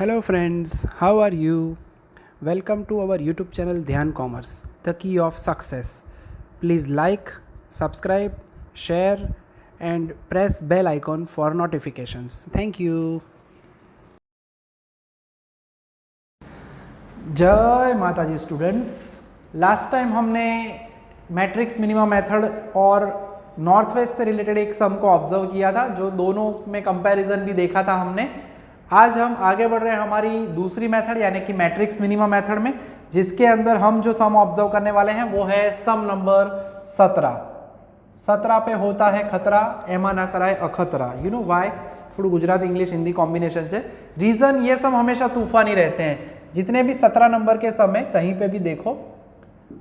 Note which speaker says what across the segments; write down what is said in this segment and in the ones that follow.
Speaker 1: Hello friends, how are you? Welcome to our YouTube channel Dhyan Commerce, the key of success. Please like, subscribe, share and press bell icon for notifications. Thank you.
Speaker 2: जय माता जी students. Last time हमने matrix minimum method और north west से related एक sum को observe किया था, जो दोनों में कंपैरिजन भी देखा था हमने। आज हम आगे बढ़ रहे हैं हमारी दूसरी मेथड यानी कि मैट्रिक्स मिनिमम मेथड में, जिसके अंदर हम जो सम ऑब्जर्व करने वाले हैं वो है सम नंबर 17। 17 पे होता है खतरा, एमा ना कराए अखतरा। You know why? थोड़ा गुजराती इंग्लिश हिंदी कॉम्बिनेशन से रीजन ये सम हमेशा तूफानी रहते हैं। जितने भी 17 नंबर के सम है कहीं पे भी देखो,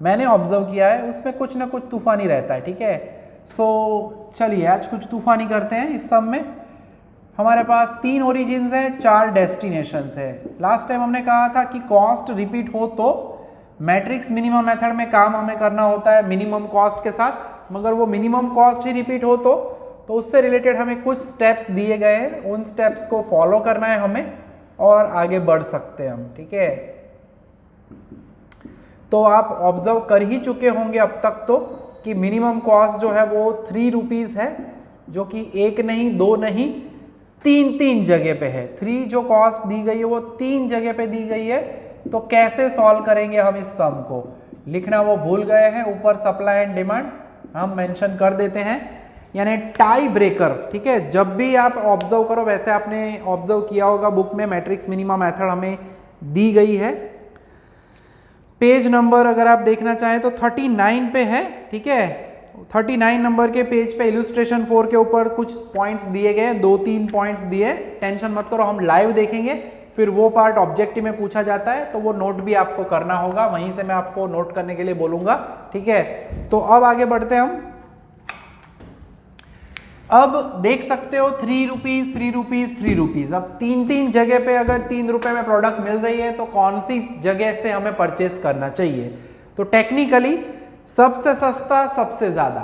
Speaker 2: मैंने ऑब्जर्व किया है उसमें कुछ ना कुछ तूफानी रहता है। ठीक है, सो चलिए आज कुछ तूफानी करते हैं। इस सम में हमारे पास 3 ओरिजिन्स है, 4 डेस्टिनेशंस है। लास्ट टाइम हमने कहा था कि कॉस्ट रिपीट हो तो मैट्रिक्स मिनिमम मेथड में काम हमें करना होता है मिनिमम कॉस्ट के साथ, मगर वो मिनिमम कॉस्ट ही रिपीट हो तो उससे रिलेटेड हमें कुछ स्टेप्स दिए गए हैं, उन स्टेप्स को फॉलो करना है हमें और आगे बढ़ सकते हैं हम। ठीक है, तो आप ऑब्जर्व कर ही चुके होंगे अब तक तो कि मिनिमम कॉस्ट जो है वो 3 रुपीज है, जो कि एक नहीं, दो नहीं, तीन जगह पे है। 3 जो कॉस्ट दी गई है वो 3 जगह पे दी गई है। तो कैसे सॉल्व करेंगे हम इस सम को? लिखना वो भूल गए हैं, ऊपर सप्लाई एंड डिमांड हम मेंशन कर देते हैं, यानी टाई ब्रेकर। ठीक है, जब भी आप ऑब्जर्व करो, वैसे आपने ऑब्जर्व किया होगा बुक में मैट्रिक्स मिनिमम मेथड हमें दी गई है। पेज नंबर अगर आप देखना चाहें तो 39 पे है। ठीक है, 39 नंबर के पेज पे इलस्ट्रेशन 4 के ऊपर कुछ पॉइंट्स दिए गए, 2-3 पॉइंट्स दिए। टेंशन मत करो, हम लाइव देखेंगे, फिर वो पार्ट ऑब्जेक्टिव में पूछा जाता है तो वो नोट भी आपको करना होगा, वहीं से मैं आपको नोट करने के लिए बोलूंगा। ठीक है, तो अब आगे बढ़ते हैं हम। अब देख सकते हो 3 रुपीज 3 रुपीज 3 रुपीज। अब 3 जगह पे अगर 3 रुपए में प्रोडक्ट मिल रही है तो कौन सी जगह से हमें परचेस करना चाहिए? तो टेक्निकली सबसे सस्ता सबसे ज्यादा,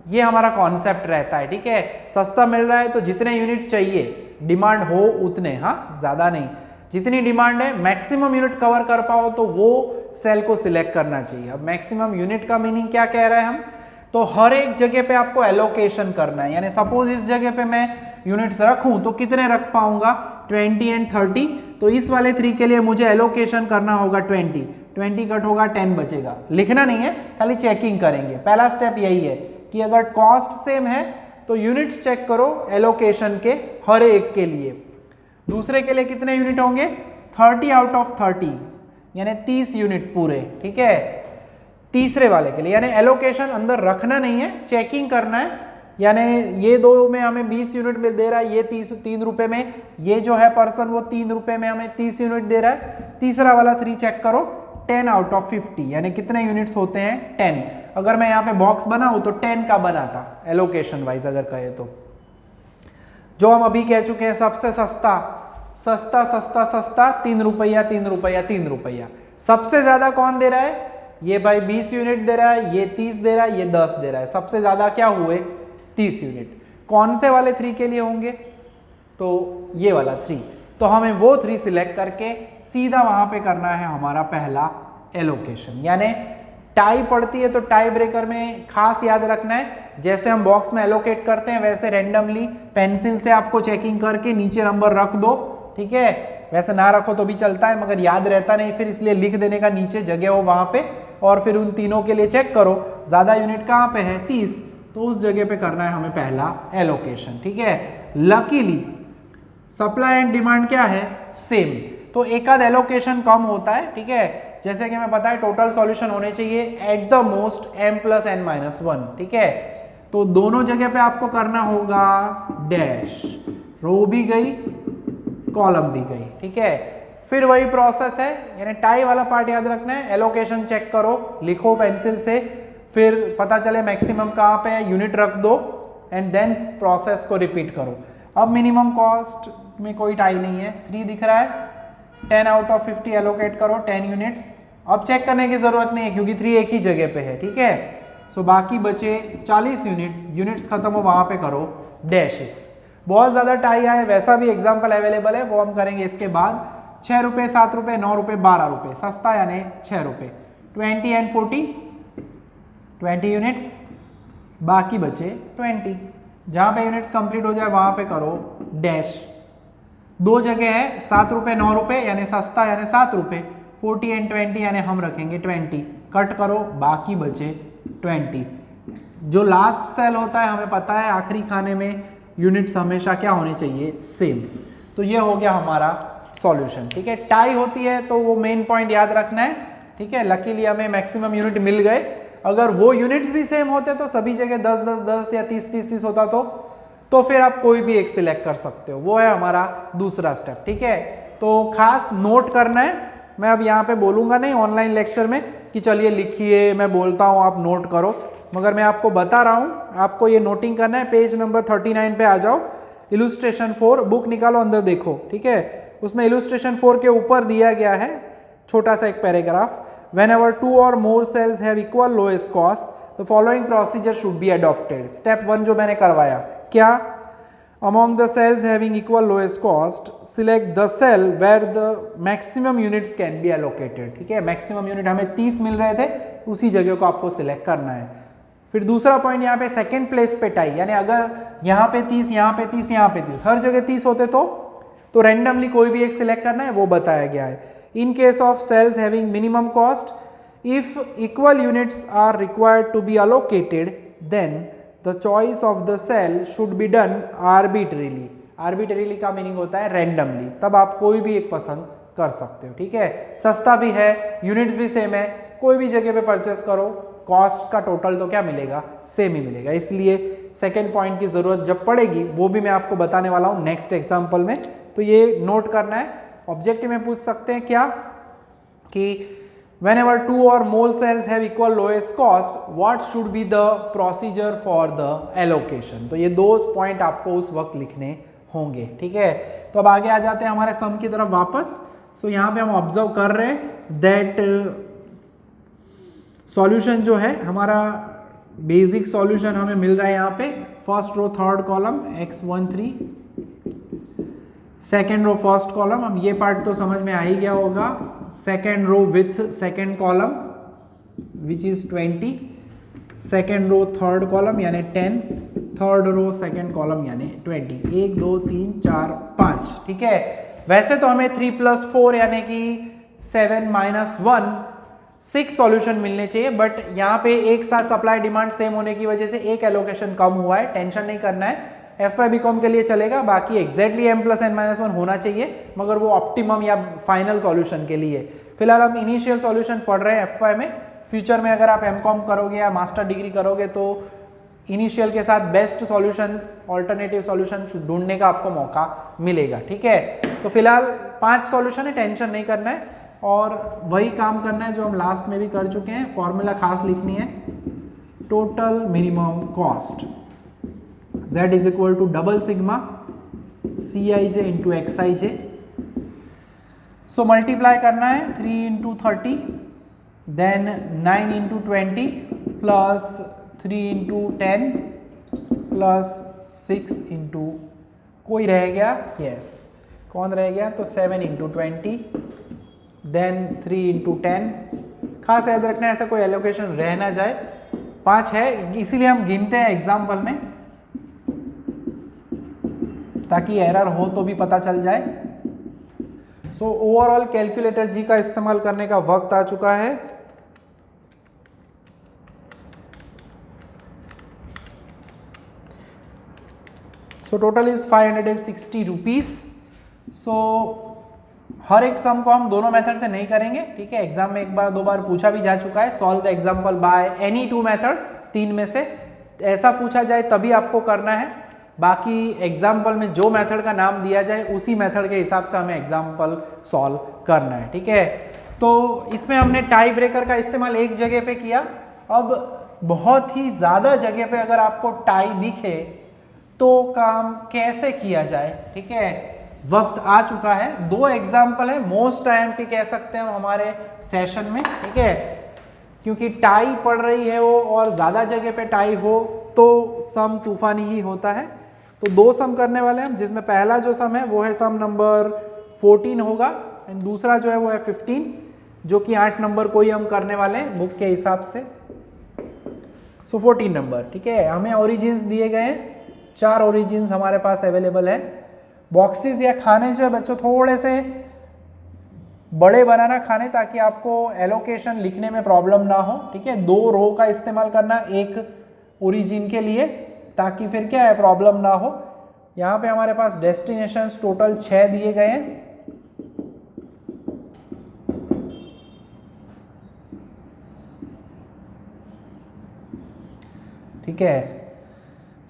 Speaker 2: ये हमारा कॉन्सेप्ट रहता है। ठीक है, सस्ता मिल रहा है तो जितने यूनिट चाहिए, डिमांड हो उतने, हाँ ज्यादा नहीं, जितनी डिमांड है मैक्सिमम यूनिट कवर कर पाओ तो वो सेल को सिलेक्ट करना चाहिए। अब मैक्सिमम यूनिट का मीनिंग क्या कह रहे हैं हम? तो हर एक जगह पे आपको एलोकेशन करना है, यानी सपोज इस जगह पे मैं यूनिट्स रखूं तो कितने रख पाऊंगा? 20 एंड 30। तो इस वाले 3 के लिए मुझे एलोकेशन करना होगा 20 कट होगा 10 बचेगा। लिखना नहीं है, खाली चेकिंग करेंगे। पहला स्टेप यही है कि अगर कॉस्ट सेम है तो यूनिट्स चेक करो एलोकेशन के हर एक के लिए। दूसरे के लिए कितने यूनिट होंगे? 30 आउट ऑफ 30, यानी 30 यूनिट पूरे। ठीक है, तीसरे वाले के लिए, यानी एलोकेशन अंदर रखना नहीं है, चेकिंग करना है। यानी ये 2 में हमें 20 यूनिट में दे रहा है, ये 3 रुपए में, ये जो है पर्सन वो 3 रुपए में हमें 30 यूनिट दे रहा है। तीसरा वाला 3 चेक करो, 10 आउट ऑफ 50, यानी कितने यूनिट्स होते हैं? 10। अगर मैं यहाँ पे बॉक्स बनाऊं तो 10 का बनाता एलोकेशन वाइज अगर कहे तो। जो हम अभी कह चुके हैं सबसे सस्ता सस्ता सस्ता सस्ता 3 रुपया 3 रुपया 3 रुपया। सबसे ज्यादा कौन दे रहा है? ये भाई 20 यूनिट दे रहा है, ये 30 दे रहा है, ये 10 दे रहा है। सबसे ज्यादा क्या हुए? 30 यूनिट। कौन से वाले 3 के लिए होंगे? तो ये वाला 3। तो हमें वो 3 सिलेक्ट करके सीधा वहां पे करना है हमारा पहला एलोकेशन। यानी टाई पड़ती है तो टाई ब्रेकर में खास याद रखना है, जैसे हम बॉक्स में एलोकेट करते हैं वैसे रेंडमली पेंसिल से आपको चेकिंग करके नीचे नंबर रख दो। ठीक है, वैसे ना रखो तो भी चलता है, मगर याद रहता नहीं फिर, इसलिए लिख देने का नीचे जगह हो वहां पे, और फिर उन तीनों के लिए चेक करो ज्यादा यूनिट कहाँ पे है? 30, तो उस जगह पे करना है हमें पहला एलोकेशन। ठीक है, लकीली सप्लाई एंड डिमांड क्या है? सेम, तो एक आध एलोकेशन कम होता है। ठीक है, जैसे कि हमें पता है टोटल सॉल्यूशन होने चाहिए at the most m + n-1। ठीक है, तो दोनों जगह पे आपको करना होगा डैश, रो भी गई कॉलम भी गई। ठीक है, फिर वही प्रोसेस है, यानी टाई वाला पार्ट याद रखना है। एलोकेशन चेक करो, लिखो पेंसिल से, फिर पता चले मैक्सिमम कहाँ पे है, यूनिट रख दो एंड देन प्रोसेस को रिपीट करो। अब मिनिमम कॉस्ट में कोई टाई नहीं है, 3 दिख रहा है, 10 आउट ऑफ 50 एलोकेट करो 10 यूनिट्स। अब चेक करने की जरूरत नहीं है क्योंकि 3 एक ही जगह पे है। ठीक है, सो बाकी बचे 40 यूनिट्स खत्म हो वहां पे करो डैशेस। बहुत ज्यादा टाई आए वैसा भी एग्जाम्पल अवेलेबल है, वो हम करेंगे इसके बाद। 6 रुपये, 7 रुपये, 9 रुपये, 12 रुपये, सस्ता यानी 6 रुपये। 20 एंड 40, 20 यूनिट्स, बाकी बचे 20। जहाँ पे यूनिट्स कंप्लीट हो जाए वहाँ पे करो डैश। दो जगह है, 7 रुपये 9 रुपये यानी सस्ता यानी 7 रुपये, 40 एंड 20 यानी हम रखेंगे 20। कट करो, बाकी बचे 20। जो लास्ट सेल होता है हमें पता है आखिरी खाने में यूनिट्स हमेशा क्या होने चाहिए, सेम। तो ये हो गया हमारा सॉल्यूशन। ठीक है, टाई होती है तो वो मेन पॉइंट याद रखना है। ठीक है, लकीली हमें मैक्सिमम यूनिट मिल गए। अगर वो यूनिट्स भी सेम होते तो सभी जगह 10 10 10 या 30 30 30 होता तो फिर आप कोई भी एक सिलेक्ट कर सकते हो। वो है हमारा दूसरा स्टेप। ठीक है, तो खास नोट करना है। मैं अब यहाँ पे बोलूँगा नहीं ऑनलाइन लेक्चर में कि चलिए लिखिए, मैं बोलता हूँ आप नोट करो, मगर मैं आपको बता रहा हूँ, आपको ये नोटिंग करना है। पेज नंबर 39 पे आ जाओ, इलुस्ट्रेशन 4 बुक निकालो, अंदर देखो। ठीक है, उसमें इलुस्ट्रेशन 4 के ऊपर दिया गया है छोटा सा एक paragraph, whenever 2 or more cells have equal lowest cost, the following procedure should be adopted. Step 1 जो मैंने करवाया, क्या? Among the cells having equal lowest cost, select the cell where the maximum units can be allocated. ठीक है, maximum unit हमें 30 मिल रहे थे, उसी जगह को आपको सिलेक्ट करना है। फिर दूसरा पॉइंट यहाँ पे सेकेंड प्लेस पे टाई, यानी अगर यहाँ पे 30, यहाँ पे 30, यहाँ पे 30, हर जगह 30 होते तो रैंडमली कोई भी एक सिलेक्ट करना है, वो बताया गया है। In case of cells having minimum cost, if equal units are required to be allocated, then the choice of the cell should be done arbitrarily. Arbitrarily का मीनिंग होता है randomly, तब आप कोई भी एक पसंद कर सकते हो। ठीक है, सस्ता भी है, यूनिट्स भी सेम है, कोई भी जगह पे परचेस करो, कॉस्ट का टोटल तो क्या मिलेगा, सेम ही मिलेगा। इसलिए सेकेंड पॉइंट की जरूरत जब पड़ेगी वो भी मैं आपको बताने वाला हूँ नेक्स्ट एग्जाम्पल में, तो ये नोट करना है। ऑब्जेक्टिव में पूछ सकते हैं क्या कि whenever 2 or more cells have equal lowest cost, what should be the procedure for the allocation। तो ये दो पॉइंट आपको उस वक्त लिखने होंगे। ठीक है, तो अब आगे आ जाते हैं हमारे सम की तरफ वापस। सो यहाँ पे हम ऑब्जर्व कर रहे हैं दैट सॉल्यूशन जो है हमारा बेसिक सॉल्यूशन हमें मिल रहा है यहाँ पे, first row third column x13, second row first column. अब ये पार्ट तो समझ में आ ही गया होगा, second row with second column which is 20, second row third column यानी 10, थर्ड रो सेकेंड कॉलम यानी 20। 1 2 3 4 5। ठीक है, वैसे तो हमें 3 + 4 यानी कि 7 - 1 6 सॉल्यूशन मिलने चाहिए, बट यहाँ पे एक साथ सप्लाई डिमांड सेम होने की वजह से एक एलोकेशन कम हुआ है। टेंशन नहीं करना है, FY BCom के लिए चलेगा, बाकी एग्जैक्टली M + N - 1 होना चाहिए, मगर वो ऑप्टिमम या फाइनल सॉल्यूशन के लिए। फिलहाल हम इनिशियल सॉल्यूशन पढ़ रहे हैं FY में। फ्यूचर में अगर आप MCom करोगे या मास्टर डिग्री करोगे तो इनिशियल के साथ बेस्ट सॉल्यूशन, ऑल्टरनेटिव सॉल्यूशन ढूंढने का आपको मौका मिलेगा। ठीक है, तो फिलहाल 5 सॉल्यूशन है, टेंशन नहीं करना है, और वही काम करना है जो हम लास्ट में भी कर चुके हैं। फॉर्मूला खास लिखनी है, total minimum cost Z = double sigma Cij × Xij। So multiply करना है 3 × 30, देन 9 × 20 प्लस 3 × 10 प्लस 6 × कोई रह गया, यस कौन रह गया, तो 7 × 20 देन 3 × 10। खास याद रखना है ऐसा कोई एलोकेशन रह ना जाए, 5 है इसीलिए हम गिनते हैं एग्जाम्पल में, ताकि एरर हो तो भी पता चल जाए। सो ओवरऑल कैलकुलेटर जी का इस्तेमाल करने का वक्त आ चुका है। So total is 560 rupees. So हर एक सम को हम दोनों मेथड से नहीं करेंगे। ठीक है, एग्जाम में एक बार 2 बार पूछा भी जा चुका है, solve the example by any 2 method, 3 में से ऐसा पूछा जाए तभी आपको करना है। बाकी एग्जाम्पल में जो मेथड का नाम दिया जाए उसी मेथड के हिसाब से हमें एग्जाम्पल सॉल्व करना है। ठीक है, तो इसमें हमने टाई ब्रेकर का इस्तेमाल एक जगह पे किया। अब बहुत ही ज़्यादा जगह पे अगर आपको टाई दिखे तो काम कैसे किया जाए। ठीक है, वक्त आ चुका है। 2 एग्जाम्पल है, मोस्ट IMP कह सकते हैं हमारे सेशन में। ठीक है, क्योंकि टाई पड़ रही है वो और ज़्यादा जगह पे टाई हो तो सम तूफानी ही होता है। तो 2 सम करने वाले हैं हम, जिसमें पहला जो सम है वो है सम नंबर 14 होगा। एंड दूसरा जो है वो है 15, जो कि 8 नंबर को ही हम करने वाले हैं बुक के हिसाब से। सो 14 नंबर, ठीक है। हमें ओरिजिन्स दिए गए हैं, 4 ओरिजिन्स हमारे पास अवेलेबल है। बॉक्सेस या खाने जो है बच्चों थोड़े से बड़े बनाना खाने, ताकि आपको एलोकेशन लिखने में प्रॉब्लम ना हो, ठीक है। 2 रो का इस्तेमाल करना एक ओरिजिन के लिए, ताकि फिर क्या है प्रॉब्लम ना हो। यहाँ पे हमारे पास डेस्टिनेशंस टोटल 6 दिए गए हैं। ठीक है।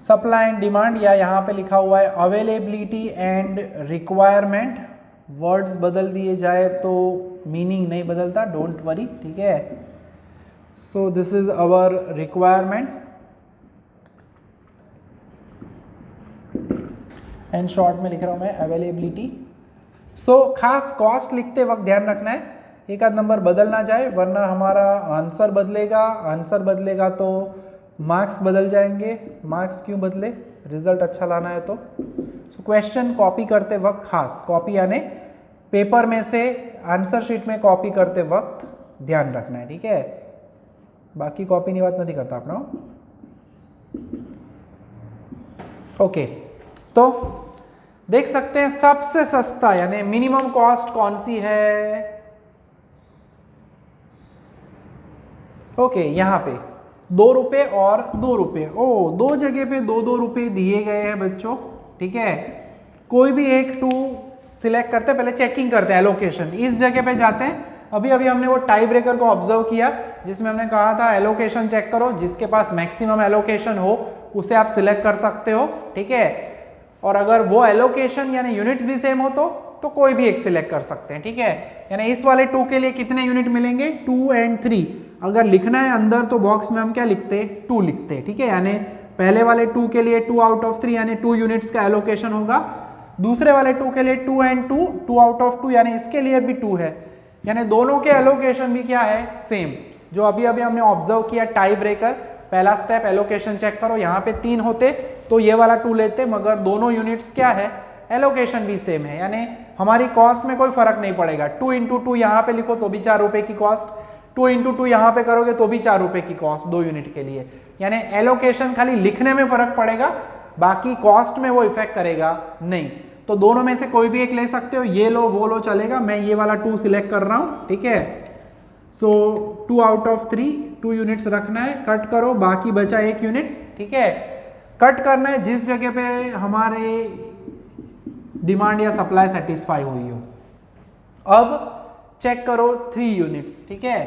Speaker 2: सप्लाई एंड डिमांड, या यहाँ पे लिखा हुआ है अवेलेबिलिटी एंड रिक्वायरमेंट। वर्ड्स बदल दिए जाए तो मीनिंग नहीं बदलता, डोंट वरी, ठीक है। So this is our requirement and short में लिख रहा हूँ मैं अवेलेबिलिटी। सो खास कॉस्ट लिखते वक्त ध्यान रखना है एक आध नंबर बदल ना जाए, वरना हमारा आंसर बदलेगा। आंसर बदलेगा तो मार्क्स बदल जाएंगे। मार्क्स क्यों बदले? रिजल्ट अच्छा लाना है तो। सो क्वेश्चन कॉपी करते वक्त खास, कॉपी यानी पेपर में से आंसर शीट में कॉपी करते वक्त ध्यान रखना है, ठीक है। बाकी कॉपी नहीं बात नहीं करता अपना। ओके, तो देख सकते हैं सबसे सस्ता यानी मिनिमम कॉस्ट कौन सी है। ओके, यहां पे 2 रुपए और 2 रुपए, ओ 2 जगह पे 2-2 रुपए दिए गए हैं बच्चों, ठीक है। कोई भी एक 2 सिलेक्ट करते हैं, पहले चेकिंग करते हैं एलोकेशन। इस जगह पे जाते हैं, अभी हमने वो टाई ब्रेकर को ऑब्जर्व किया जिसमें हमने कहा था एलोकेशन चेक करो, जिसके पास मैक्सिमम एलोकेशन हो उसे आप सिलेक्ट कर सकते हो, ठीक है। और अगर वो एलोकेशन यानी यूनिट्स भी सेम हो तो कोई भी एक सिलेक्ट कर सकते हैं, ठीक है। यानी इस वाले 2 के लिए कितने यूनिट मिलेंगे? 2 और 3। अगर लिखना है अंदर तो बॉक्स में हम क्या लिखते हैं? 2 लिखते हैं, ठीक है। यानी पहले वाले 2 के लिए 2 आउट ऑफ 3 यानी 2 यूनिट्स का एलोकेशन होगा। दूसरे वाले 2 के लिए 2 और 2, 2 आउट ऑफ 2 यानी इसके लिए भी 2 है। यानी दोनों के एलोकेशन भी क्या है? सेम। जो अभी हमने ऑब्जर्व किया टाई ब्रेकर, पहला स्टेप एलोकेशन चेक करो, यहाँ पे 3 होते तो ये वाला 2 लेते, मगर दोनों यूनिट्स क्या है? एलोकेशन भी सेम है। यानी हमारी कॉस्ट में कोई फर्क नहीं पड़ेगा। 2 इंटू 2 यहाँ पे लिखो तो भी 4 रुपए की कॉस्ट, 2 इंटू 2 यहाँ पे करोगे तो भी 4 रुपए की कॉस्ट 2 यूनिट के लिए। यानी एलोकेशन खाली लिखने में फर्क पड़ेगा, बाकी कॉस्ट में वो इफेक्ट करेगा नहीं। तो दोनों में से कोई भी एक ले सकते हो, ये लो वो लो चलेगा। मैं ये वाला 2 सिलेक्ट कर रहा हूँ, ठीक है। सो 2 आउट ऑफ 3, 2 यूनिट्स रखना है, कट करो, बाकी बचा 1 यूनिट, ठीक है। कट करना है जिस जगह पे हमारे डिमांड या सप्लाई सेटिस्फाई हुई हो। अब चेक करो 3 यूनिट्स, ठीक है।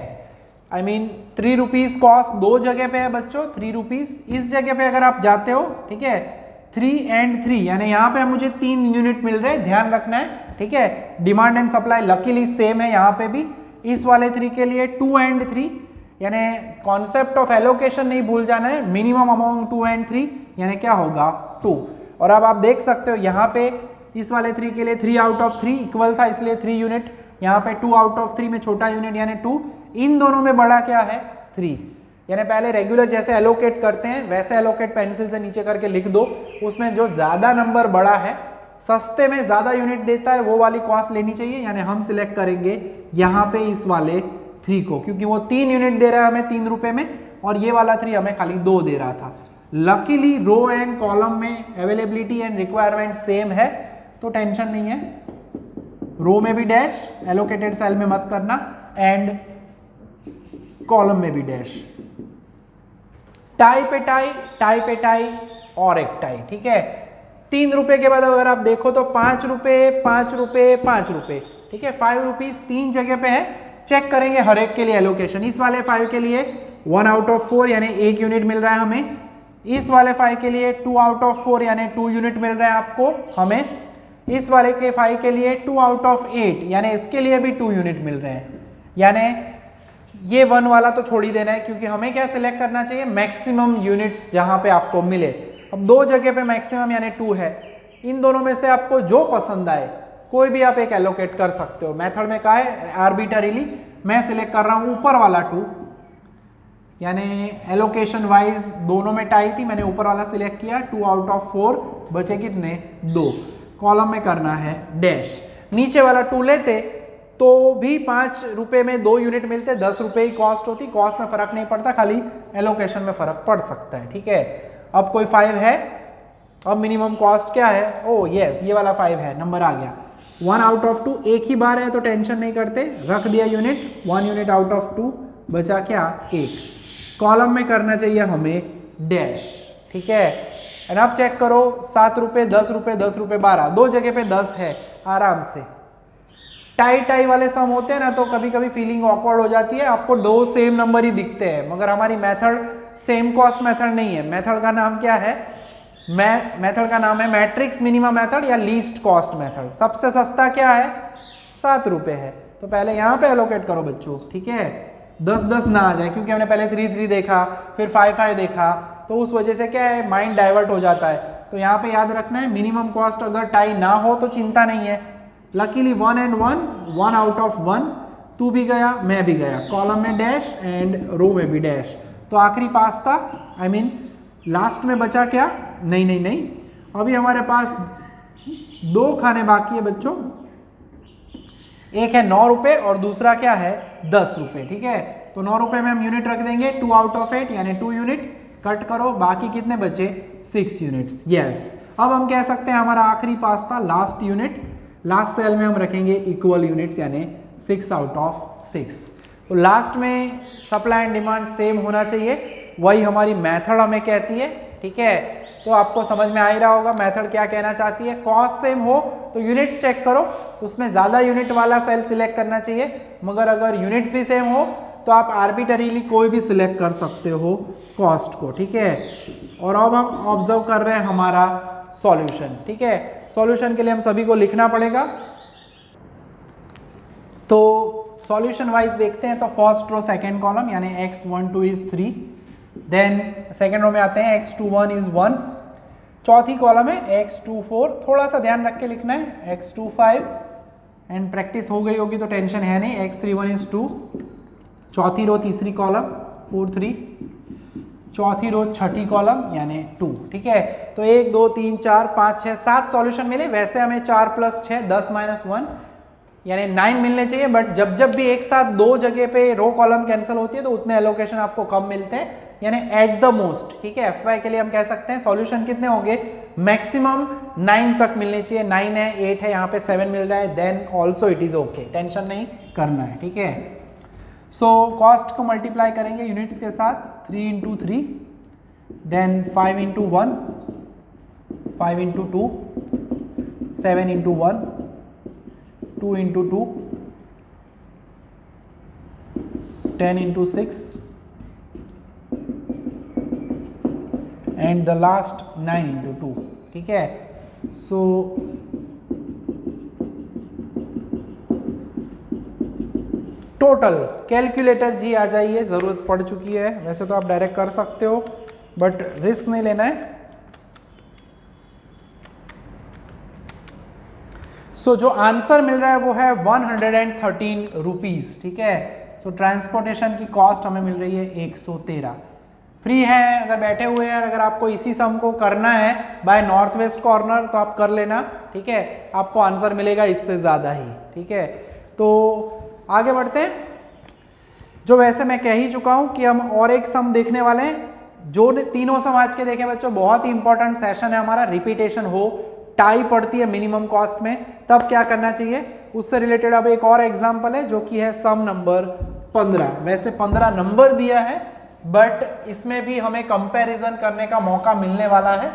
Speaker 2: आई मीन 3 रुपीज कॉस्ट 2 जगह पे है बच्चों, 3 रुपीज। इस जगह पे अगर आप जाते हो, ठीक है, 3 और 3 यानी यहाँ पे मुझे 3 यूनिट मिल रहे हैं, ध्यान रखना है, ठीक है। Demand and supply luckily same है यहाँ पे भी। इस वाले 3 के लिए 2 और 3 यानी कॉन्सेप्ट ऑफ एलोकेशन नहीं भूल जाना है। मिनिमम अमाउंट 2 और 3 यानी क्या होगा? 2। और अब आप देख सकते हो यहाँ पे इस वाले 3 के लिए 3 आउट ऑफ 3 इक्वल था, इसलिए 3 यूनिट। यहाँ पे 2 आउट ऑफ 3 में छोटा यूनिट यानी 2। इन दोनों में बड़ा क्या है? 3। यानी पहले रेगुलर जैसे एलोकेट करते हैं वैसे एलोकेट पेंसिल से नीचे करके लिख दो। उसमें जो ज्यादा नंबर बड़ा है, सस्ते में ज्यादा यूनिट देता है, वो वाली कॉस्ट लेनी चाहिए। यानी हम सिलेक्ट करेंगे यहाँ पे इस वाले 3 को, क्योंकि वो 3 यूनिट दे रहा है हमें 3 रुपए में, और ये वाला 3 हमें खाली 2 दे रहा था। लकीली रो एंड कॉलम में अवेलेबिलिटी एंड रिक्वायरमेंट सेम है, तो टेंशन नहीं है। रो में भी डैश, एलोकेटेड सेल में मत करना, एंड कॉलम में भी डैश। टाई पे टाई, टाई पे टाई और एक टाई, ठीक है। 3 रुपए के बाद अगर आप देखो तो 5 रुपए, 5 रुपए, 5 रुपए, ठीक है। 5 रुपीज 3 जगह पे है। चेक करेंगे हर एक के लिए एलोकेशन। इस वाले 5 के लिए 1 आउट ऑफ 4 यानी 1 यूनिट मिल रहा है हमें। इस वाले 5 के लिए 2 आउट ऑफ 4 यानी 2 यूनिट मिल रहा है आपको हमें। इस वाले के 5 के लिए 2 आउट ऑफ 8 यानी इसके लिए भी 2 यूनिट मिल रहे हैं। यानी ये 1 वाला तो छोड़ ही देना है, क्योंकि हमें क्या सिलेक्ट करना चाहिए? मैक्सिमम यूनिट्स जहां पे आपको मिले। अब 2 जगह पे मैक्सिमम यानी 2 है। इन दोनों में से आपको जो पसंद आए कोई भी आप एक एलोकेट कर सकते हो। मेथड में कहा है आर्बिटरीली, मैं सिलेक्ट कर रहा हूं ऊपर वाला 2, यानी एलोकेशन वाइज दोनों में टाई थी, मैंने ऊपर वाला सिलेक्ट किया। 2 आउट ऑफ 4 बचे कितने? 2। कॉलम में करना है डैश। नीचे वाला 2 लेते तो भी 5 रुपए में 2 यूनिट मिलते, 10 रुपए ही कॉस्ट होती, कॉस्ट में फर्क नहीं पड़ता, खाली एलोकेशन में फर्क पड़ सकता है। ठीक है, अब कोई 5 है, अब मिनिमम कॉस्ट क्या है, ओ यस ये वाला 5 है, नंबर आ गया। 1 आउट ऑफ 2, एक ही बार है तो टेंशन नहीं करते, रख दिया यूनिट, 1 यूनिट आउट ऑफ 2, बचा क्या 1। कॉलम में करना चाहिए हमें डैश। ठीक है, एंड अब चेक करो 7 रुपये 10 रुपये 10 रुपये 12, 2 जगह पे 10 है आराम से। टाई टाई वाले सम होते हैं ना तो कभी कभी फीलिंग ऑकवर्ड हो जाती है, आपको 2 सेम नंबर ही दिखते हैं, मगर हमारी मेथड सेम कॉस्ट मेथड नहीं है। मेथड का नाम क्या है, मेथड का नाम है मैट्रिक्स मिनिमा मेथड या लीस्ट कॉस्ट मेथड। सबसे सस्ता क्या है, 7 रुपये है, तो पहले यहाँ पे एलोकेट करो बच्चों। ठीक है, 10-10 ना आ जाए, क्योंकि हमने पहले 3-3 देखा, फिर 5-5 देखा, तो उस वजह से क्या है माइंड डाइवर्ट हो जाता है। तो यहाँ पे याद रखना है मिनिमम कॉस्ट अगर टाई ना हो तो चिंता नहीं है, लकीली 1 and 1, 1 आउट ऑफ 1, तू भी गया मैं भी गया, कॉलम में डैश एंड रो में भी डैश। तो आखिरी पास्ता आई मीन लास्ट में बचा क्या, नहीं, अभी हमारे पास 2 खाने बाकी है बच्चों, एक है 9 रुपये और दूसरा क्या है 10 रुपये। ठीक है, तो 9 रुपये में हम यूनिट रख देंगे 2 आउट ऑफ 8 यानी 2 यूनिट, कट करो, बाकी कितने बचे 6 यूनिट्स। यस, अब हम कह सकते हैं हमारा आखिरी पास्ता लास्ट यूनिट, लास्ट सेल में हम रखेंगे इक्वल यूनिट्स यानी 6 आउट ऑफ 6। तो लास्ट में सप्लाई एंड डिमांड सेम होना चाहिए, वही हमारी मेथड हमें कहती है। ठीक है, तो आपको समझ में आ ही रहा होगा मेथड क्या कहना चाहती है। कॉस्ट सेम हो तो यूनिट्स चेक करो, उसमें ज़्यादा यूनिट वाला सेल सिलेक्ट करना चाहिए, मगर अगर यूनिट्स भी सेम हो तो आप आर्बिटरीली कोई भी सिलेक्ट कर सकते हो कॉस्ट को। ठीक है, और अब हम ऑब्जर्व कर रहे हैं हमारा सॉल्यूशन। ठीक है, सॉल्यूशन के लिए हम सभी को लिखना पड़ेगा, तो सॉल्यूशन वाइज देखते हैं। तो फर्स्ट रो सेकंड कॉलम यानी x12 is 3, then second row में आते हैं x21 इज 1, चौथी कॉलम है x24, थोड़ा सा ध्यान रख के लिखना है, x25 एंड प्रैक्टिस हो गई होगी तो टेंशन है नहीं, x31 इज 2, चौथी रो तीसरी कॉलम 4-3, चौथी रो छठी कॉलम यानी 2। ठीक है, तो 1 2 3 4 5 6 7 सॉल्यूशन मिले, वैसे हमें 4 + 6 10 - 1 यानी 9 मिलने चाहिए, बट जब भी एक साथ 2 जगह पे रो कॉलम कैंसिल होती है तो उतने एलोकेशन आपको कम मिलते हैं, यानी एट द मोस्ट। ठीक है, FY के लिए हम कह सकते हैं सॉल्यूशन कितने होंगे, मैक्सिमम 9 तक मिलने चाहिए, 9 है 8 है, यहाँ पे 7 मिल रहा है, then also it is okay, tension नहीं करना है। ठीक है, सो कॉस्ट को मल्टीप्लाई करेंगे यूनिट्स के साथ, 3 × 3, देन 5 × 1, 5 × 2, 7 × 1, 2 × 2, 10 × 6 एंड द लास्ट 9 × 2। ठीक है, सो टोटल कैलकुलेटर जी आ जाइए, ज़रूरत पड़ चुकी है, वैसे तो आप डायरेक्ट कर सकते हो बट रिस्क नहीं लेना है। सो जो आंसर मिल रहा है वो है 113 रुपीज़। ठीक है, सो ट्रांसपोर्टेशन की कॉस्ट हमें मिल रही है 113, फ्री है। अगर बैठे हुए हैं, अगर आपको इसी सम को करना है बाय नॉर्थ वेस्ट कॉर्नर तो आप कर लेना। ठीक है, आपको आंसर मिलेगा इससे ज़्यादा ही। ठीक है, तो आगे बढ़ते हैं। जो वैसे मैं कह ही चुका हूं कि हम और एक सम देखने वाले हैं, जो तीनों सम आज के देखें बच्चों, बहुत ही इंपॉर्टेंट सेशन है हमारा। रिपीटेशन हो, टाई पड़ती है मिनिमम कॉस्ट में, तब क्या करना चाहिए, उससे रिलेटेड अब एक और एग्जाम्पल है जो कि है सम नंबर 15। वैसे 15 नंबर दिया है बट इसमें भी हमें कंपैरिजन करने का मौका मिलने वाला है।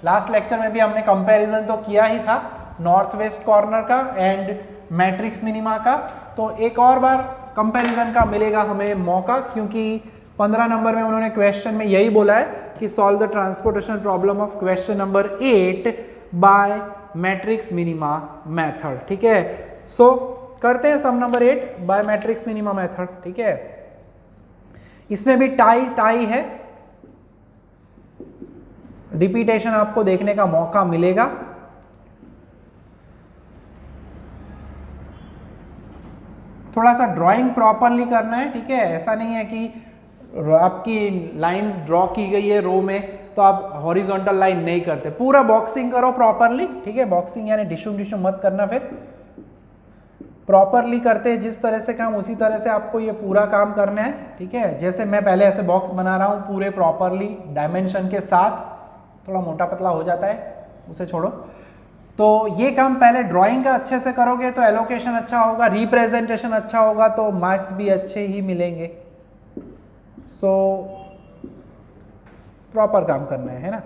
Speaker 2: लास्ट लेक्चर में भी हमने कंपैरिजन तो किया ही था नॉर्थ वेस्ट कॉर्नर का एंड मैट्रिक्स मिनिमा का, तो एक और बार कंपैरिजन का मिलेगा हमें मौका, क्योंकि 15 नंबर में उन्होंने क्वेश्चन में यही बोला है कि solve the transportation problem of question number 8 by matrix minima method. ठीक है, सो करते हैं sum number 8 by matrix minima method. ठीक है, इसमें भी टाई है, रिपीटेशन आपको देखने का मौका मिलेगा। थोड़ा सा ड्राइंग प्रॉपरली करना है। ठीक है, ऐसा नहीं है कि आपकी लाइंस ड्रॉ की गई है रो में तो आप हॉरिजॉन्टल लाइन नहीं करते, पूरा बॉक्सिंग करो प्रॉपरली। ठीक है, बॉक्सिंग यानी डिशुम मत करना फिर। प्रॉपरली करते हैं जिस तरह से काम, उसी तरह से आपको ये पूरा काम करना है, ठीक है। जैसे मैं पहले ऐसे बॉक्स बना रहा हूँ पूरे प्रॉपरली डायमेंशन के साथ, थोड़ा मोटा पतला हो जाता है, उसे छोड़ो। तो ये काम पहले ड्राइंग का अच्छे से करोगे तो एलोकेशन अच्छा होगा, रिप्रेजेंटेशन अच्छा होगा, तो मार्क्स भी अच्छे ही मिलेंगे। सो प्रॉपर काम करना है ना।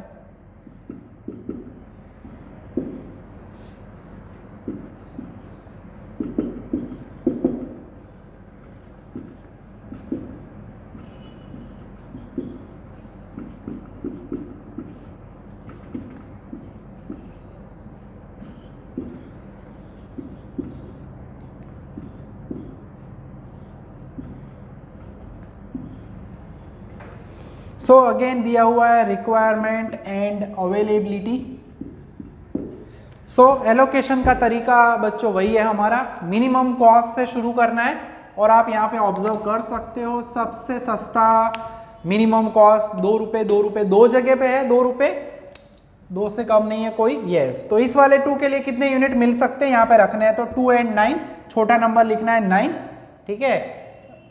Speaker 2: सो अगेन दिया हुआ है requirement and availability. So allocation का तरीका बच्चों वही है हमारा, मिनिमम कॉस्ट से शुरू करना है। और आप यहाँ पे ऑब्जर्व कर सकते हो सबसे सस्ता मिनिमम कॉस्ट 2 रुपये, 2 रुपये, दो जगह पे है 2 रुपये, 2 से कम नहीं है कोई। यस, तो इस वाले 2 के लिए कितने यूनिट मिल सकते हैं यहाँ पे रखने हैं, तो 2 and 9, छोटा नंबर लिखना है 9, ठीक है,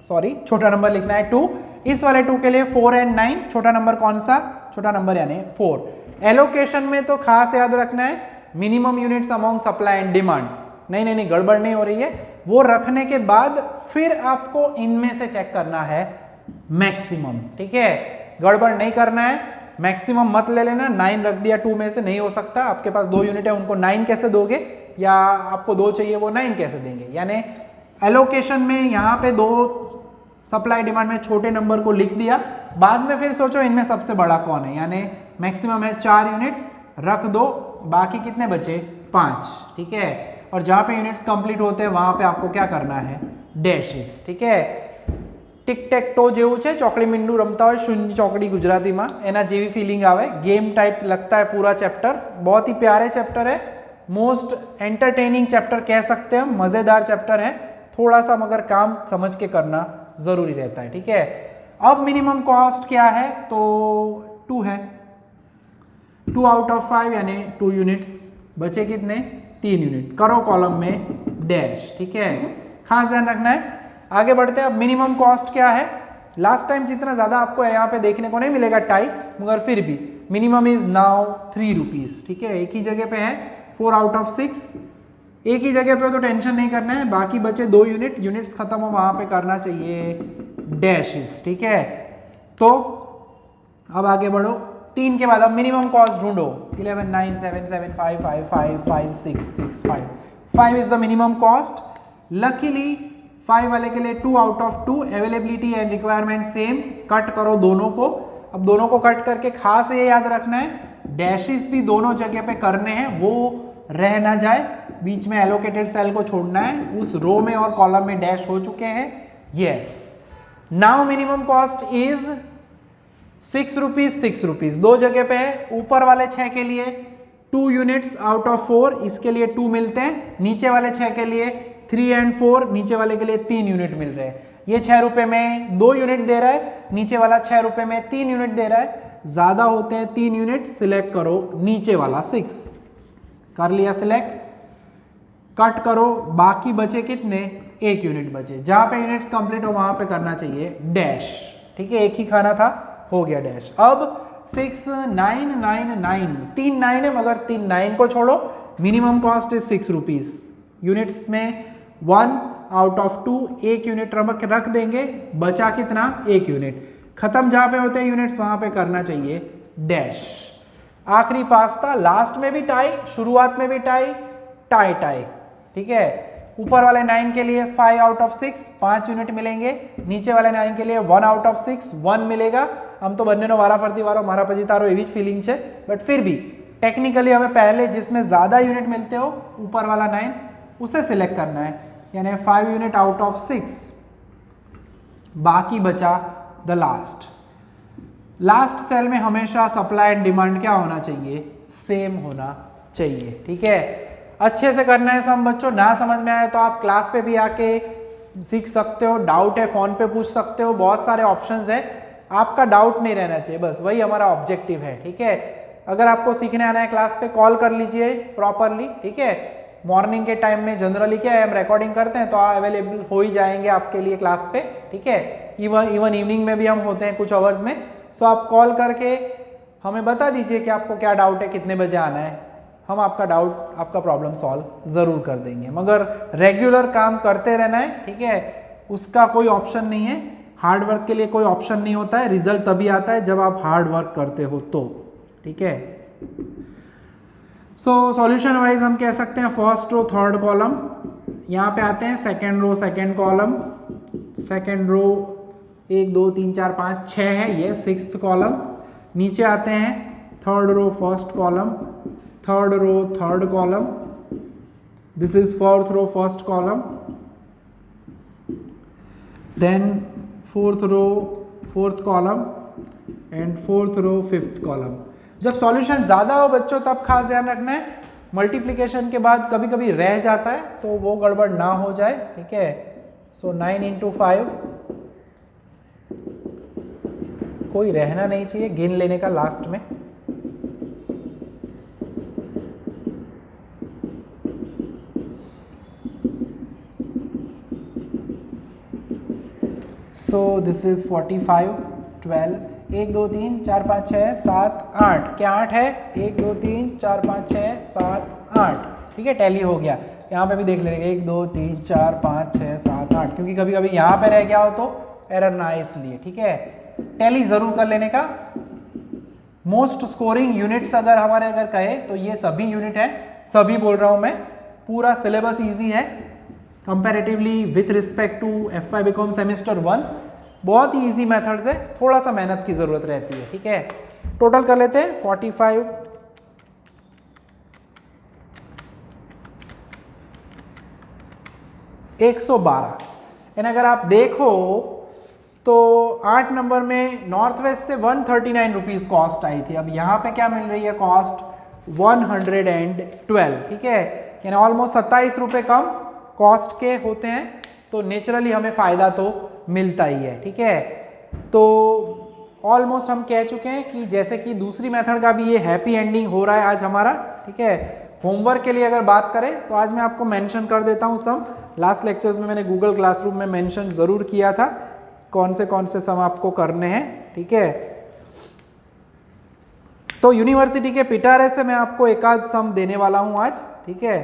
Speaker 2: सॉरी छोटा नंबर लिखना है 2। इस वाले 2 के लिए 4 and 9, छोटा नंबर कौन सा, छोटा नंबर यानी 4। एलोकेशन में तो खास याद रखना है minimum units among supply and demand, नहीं गड़बड़ नहीं हो रही है। वो रखने के बाद फिर आपको इनमें से चेक करना है मैक्सिमम, ठीक है, गड़बड़ नहीं करना है। मैक्सिमम मत ले लेना, 9 रख दिया 2 में से, नहीं हो सकता। आपके पास 2 यूनिट है, उनको 9 कैसे दोगे, या आपको 2 चाहिए वो 9 कैसे देंगे। यानी एलोकेशन में यहाँ पे 2 सप्लाई डिमांड में छोटे नंबर को लिख दिया, बाद में फिर सोचो इनमें सबसे बड़ा कौन है, यानी मैक्सिमम है 4 यूनिट, रख दो, बाकी कितने बचे 5, ठीक है। और जहाँ पे यूनिट्स कंप्लीट होते हैं वहाँ पे आपको क्या करना है, डैशेस, ठीक है। टिक टेक टो જેવું છે, ચોકડી મીંડું રમતા હોય, શૂન્ય ચોકડી ગુજરાતીમાં, એના જેવી ફિલિંગ આવે, गेम टाइप लगता है पूरा चैप्टर। बहुत ही प्यारे चैप्टर है, मोस्ट एंटरटेनिंग चैप्टर कह सकते हैं, मज़ेदार चैप्टर है, थोड़ा सा मगर काम समझ के करना ज़रूरी रहता है, ठीक है। अब मिनिमम कॉस्ट क्या है, तो 2 है, 2 out of 5 यानी 2 यूनिट्स, बचे कितने 3 यूनिट, करो कॉलम में डैश, ठीक है, खास ध्यान रखना है। आगे बढ़ते हैं, अब मिनिमम कॉस्ट क्या है। लास्ट टाइम जितना ज़्यादा आपको यहाँ पे देखने को नहीं मिलेगा टाई, मगर फिर भी मिनिमम इज नाउ 3 रुपीज़, ठीक है। एक ही जगह पे है 4 out of 6, एक ही जगह पे तो टेंशन नहीं करना है, बाकी बचे 2 यूनिट, यूनिट्स खत्म हो वहाँ पे करना चाहिए डैशेस, ठीक है। तो अब आगे बढ़ो, 3 के बाद अब मिनिमम कॉस्ट ढूंढो, 11 9 7 7 5 5 5 5 6 6 5 5 is the minimum cost. Luckily 5 वाले के लिए 2 out of 2, availability and requirement same, cut करो दोनों को। अब दोनों को कट करके खास ये याद रखना है डैशेस भी दोनों जगह पे करने हैं, वो रह ना जाए, बीच में एलोकेटेड सेल को छोड़ना है, उस रो में और कॉलम में डैश हो चुके हैं। Yes, now minimum cost is 6 rupees 6 rupees, 2 जगह पे है। ऊपर वाले 6 के लिए 2 यूनिट्स out of 4, इसके लिए 2 मिलते हैं। नीचे वाले 6 के लिए 3 and 4, नीचे वाले के लिए 3 यूनिट मिल रहे हैं। ये 6 रुपए में 2 यूनिट दे रहा है, नीचे वाला 6 रुपए में 3 यूनिट दे रहा है, ज्यादा होते हैं 3 यूनिट, सिलेक्ट करो नीचे वाला 6, कर लिया सिलेक्ट, कट करो, बाकी बचे कितने, 1 यूनिट बचे। जहां पे यूनिट्स कंप्लीट हो वहां पे करना चाहिए डैश, ठीक है, एक ही खाना था, हो गया डैश। अब 6 9 9 9, 3 9 है मगर 3 9 को छोड़ो, minimum cost is 6 rupees. Units में 1 out of 2, 1 यूनिट रख देंगे, बचा कितना, 1 यूनिट। खत्म जहां पे होते हैं यूनिट्स वहां पे करना चाहिए डैश। आखिरी पास्ता, लास्ट में भी टाई, शुरुआत में भी टाई, टाई टाई, ठीक है। ऊपर वाले 9 के लिए 5 out of 6, 5 यूनिट मिलेंगे। नीचे वाले 9 के लिए 1 out of 6, 1 मिलेगा। हम तो બંનેનો વારાફરતી વારો મારા પછી તારો એવી જ ફિલિંગ છે, બટ फिर भी टेक्निकली हमें पहले जिसमें ज़्यादा यूनिट मिलते हो, ऊपर वाला 9 उसे सिलेक्ट करना है, यानी 5 यूनिट out of 6, बाकी बचा द लास्ट। लास्ट सेल में हमेशा सप्लाई एंड डिमांड क्या होना चाहिए, सेम होना चाहिए, ठीक है। अच्छे से करना है सब बच्चों, ना समझ में आए तो आप क्लास पे भी आके सीख सकते हो, डाउट है फोन पे पूछ सकते हो, बहुत सारे ऑप्शंस है, आपका डाउट नहीं रहना चाहिए, बस वही हमारा ऑब्जेक्टिव है, ठीक है। अगर आपको सीखने आना है क्लास पे, कॉल कर लीजिए प्रॉपरली, ठीक है, मॉर्निंग के टाइम में जनरली क्या है, हम रिकॉर्डिंग करते हैं तो अवेलेबल हो ही जाएंगे आपके लिए क्लास पे, ठीक है। इवन इवनिंग में भी हम होते हैं कुछ आवर्स में। सो आप कॉल करके हमें बता दीजिए कि आपको क्या डाउट है, कितने बजे आना है, हम आपका डाउट, आपका प्रॉब्लम सॉल्व ज़रूर कर देंगे। मगर रेगुलर काम करते रहना है, ठीक है, उसका कोई ऑप्शन नहीं है। हार्ड वर्क के लिए कोई ऑप्शन नहीं होता है, रिजल्ट तभी आता है जब आप हार्ड वर्क करते हो तो, ठीक है। सो सॉल्यूशन वाइज हम कह सकते हैं फर्स्ट रो थर्ड कॉलम, यहाँ पे आते हैं second row second column, second row 1 2 3 4 5 6 है, ये सिक्स्थ कॉलम। नीचे आते हैं third row first column, third row third column, this is fourth row first column, then fourth row fourth column and fourth row fifth column. जब solution ज़्यादा हो बच्चों तब खास ध्यान रखना है, मल्टीप्लिकेशन के बाद कभी कभी रह जाता है तो वो गड़बड़ ना हो जाए, ठीक है। सो 9 × 5 कोई रहना नहीं चाहिए गिन लेने का लास्ट में। सो दिस इज 45 12 1 2 3 4 5 6 7 8, क्या 8 है, 1 2 3 4 5 6 7 8, ठीक है, टैली हो गया। यहाँ पे भी देख लेंगे 1 2 3 4 5 6 7 8, क्योंकि कभी कभी यहाँ पे रह गया हो तो एरर ना आए इसलिए, ठीक है। टैली जरूर कर लेने का। मोस्ट स्कोरिंग यूनिट्स अगर कहे तो ये सभी यूनिट है, सभी बोल रहा हूँ मैं, पूरा सिलेबस ईजी है comparatively with respect to FY BCom semester 1। बहुत ही ईजी मेथड्स है, थोड़ा सा मेहनत की जरूरत रहती है, ठीक है। टोटल कर लेते हैं 45 112। एंड अगर आप देखो तो 8 नंबर में नॉर्थ वेस्ट से 139 रुपीज कॉस्ट आई थी, अब यहाँ पे क्या मिल रही है कॉस्ट 112, ठीक है, यानी ऑलमोस्ट 27 रुपये कम कॉस्ट के होते हैं, तो नेचुरली हमें फ़ायदा तो मिलता ही है, ठीक है। तो ऑलमोस्ट हम कह चुके हैं कि जैसे कि दूसरी मेथड का भी ये हैप्पी एंडिंग हो रहा है आज हमारा, ठीक है। होमवर्क के लिए अगर बात करें तो आज मैं आपको मेंशन कर देता हूँ सम, लास्ट लेक्चर्स में मैंने गूगल क्लासरूम में मेंशन ज़रूर किया था कौन से सम आपको करने हैं, ठीक है। तो यूनिवर्सिटी के पिटारे से मैं आपको एक आध सम देने वाला हूँ आज, ठीक है।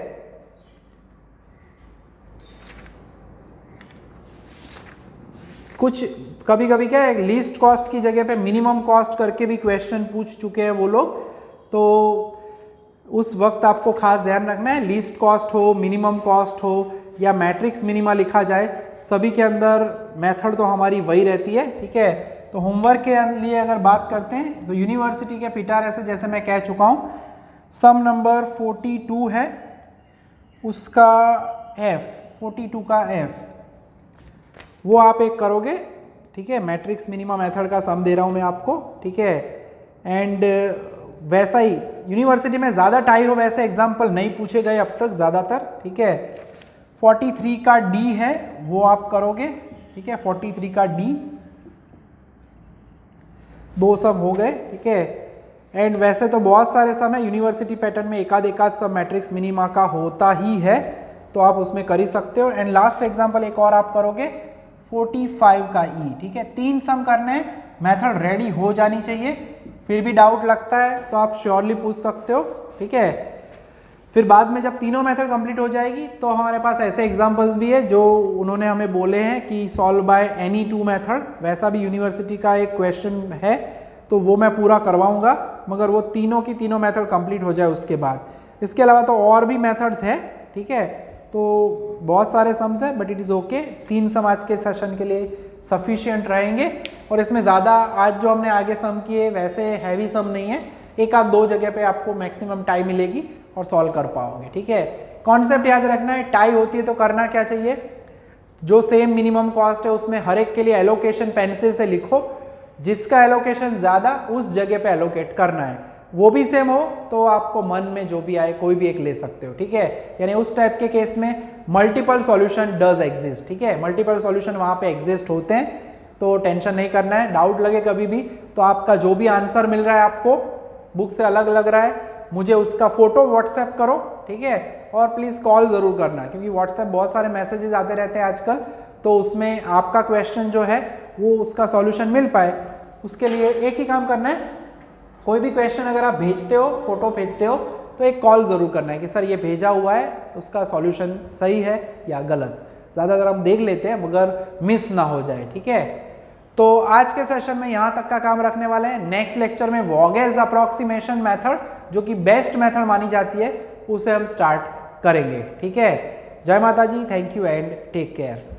Speaker 2: कुछ कभी कभी क्या है, लीस्ट कॉस्ट की जगह पे मिनिमम कॉस्ट करके भी क्वेश्चन पूछ चुके हैं वो लोग, तो उस वक्त आपको खास ध्यान रखना है, लीस्ट कॉस्ट हो, मिनिमम कॉस्ट हो या मैट्रिक्स मिनिमा लिखा जाए, सभी के अंदर मेथड तो हमारी वही रहती है, ठीक है। तो होमवर्क के लिए अगर बात करते हैं तो यूनिवर्सिटी के पिटारे से जैसे मैं कह चुका हूँ, सम नंबर 42 है, उसका F 42 का F वो आप एक करोगे, ठीक है। मैट्रिक्स मिनिमा मेथड का सम दे रहा हूँ मैं आपको, ठीक है। एंड वैसा ही यूनिवर्सिटी में ज़्यादा टाई हो वैसे एग्जाम्पल नहीं पूछे गए अब तक ज़्यादातर, ठीक है। 43 का D है वो आप करोगे, ठीक है, 43 का D, 2 सम हो गए, ठीक है। एंड वैसे तो बहुत सारे सम है यूनिवर्सिटी पैटर्न में, एक आध सब मैट्रिक्स मिनिमा का होता ही है, तो आप उसमें कर ही सकते हो। एंड लास्ट एग्जाम्पल एक और आप करोगे 45 का E, ठीक है। 3 सम करने, मेथड रेडी हो जानी चाहिए, फिर भी डाउट लगता है तो आप श्योरली पूछ सकते हो, ठीक है। फिर बाद में जब तीनों मेथड कंप्लीट हो जाएगी तो हमारे पास ऐसे एग्जांपल्स भी है जो उन्होंने हमें बोले हैं कि सॉल्व बाय एनी 2 मेथड, वैसा भी यूनिवर्सिटी का एक क्वेश्चन है, तो वो मैं पूरा करवाऊंगा, मगर वो तीनों की तीनों मेथड कंप्लीट हो जाए उसके बाद। इसके अलावा तो और भी मेथड्स है, ठीक है, तो बहुत सारे सम्स है, बट इट इज़ ओके। 3 सम आज के सेशन के लिए सफिशिएंट रहेंगे, और इसमें ज़्यादा आज जो हमने आगे सम किए वैसे हैवी सम नहीं है, एक आध 2 जगह पे आपको मैक्सिमम टाइम मिलेगी और सॉल्व कर पाओगे, ठीक है। कॉन्सेप्ट याद रखना है, टाई होती है तो करना क्या चाहिए, जो सेम मिनिमम कॉस्ट है उसमें हर एक के लिए एलोकेशन पेंसिल से लिखो, जिसका एलोकेशन ज़्यादा उस जगह पे एलोकेट करना है, वो भी सेम हो तो आपको मन में जो भी आए कोई भी एक ले सकते हो, ठीक है। यानी उस टाइप के केस में मल्टीपल सॉल्यूशन डज एग्जिस्ट, ठीक है, मल्टीपल सॉल्यूशन वहाँ पे एग्जिस्ट होते हैं, तो टेंशन नहीं करना है। डाउट लगे कभी भी तो आपका जो भी आंसर मिल रहा है आपको बुक से अलग लग रहा है, मुझे उसका फोटो व्हाट्सएप करो, ठीक है। और प्लीज़ कॉल ज़रूर करना, क्योंकि व्हाट्सएप बहुत सारे मैसेजेस आते रहते हैं आजकल, तो उसमें आपका क्वेश्चन जो है वो उसका सॉल्यूशन मिल पाए, उसके लिए एक ही काम करना है, कोई भी क्वेश्चन अगर आप भेजते हो, फोटो भेजते हो, तो एक कॉल ज़रूर करना है कि सर ये भेजा हुआ है, उसका सॉल्यूशन सही है या गलत। ज़्यादातर हम देख लेते हैं मगर मिस ना हो जाए, ठीक है। तो आज के सेशन में यहाँ तक का काम रखने वाले हैं। नेक्स्ट लेक्चर में वोगेल्स अप्रॉक्सीमेशन मेथड, जो कि बेस्ट मेथड मानी जाती है, उसे हम स्टार्ट करेंगे, ठीक है। जय माता जी, thank you and take care.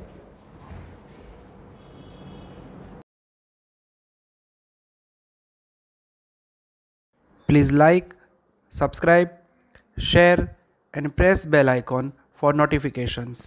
Speaker 1: Please like, subscribe, share and press bell icon for notifications.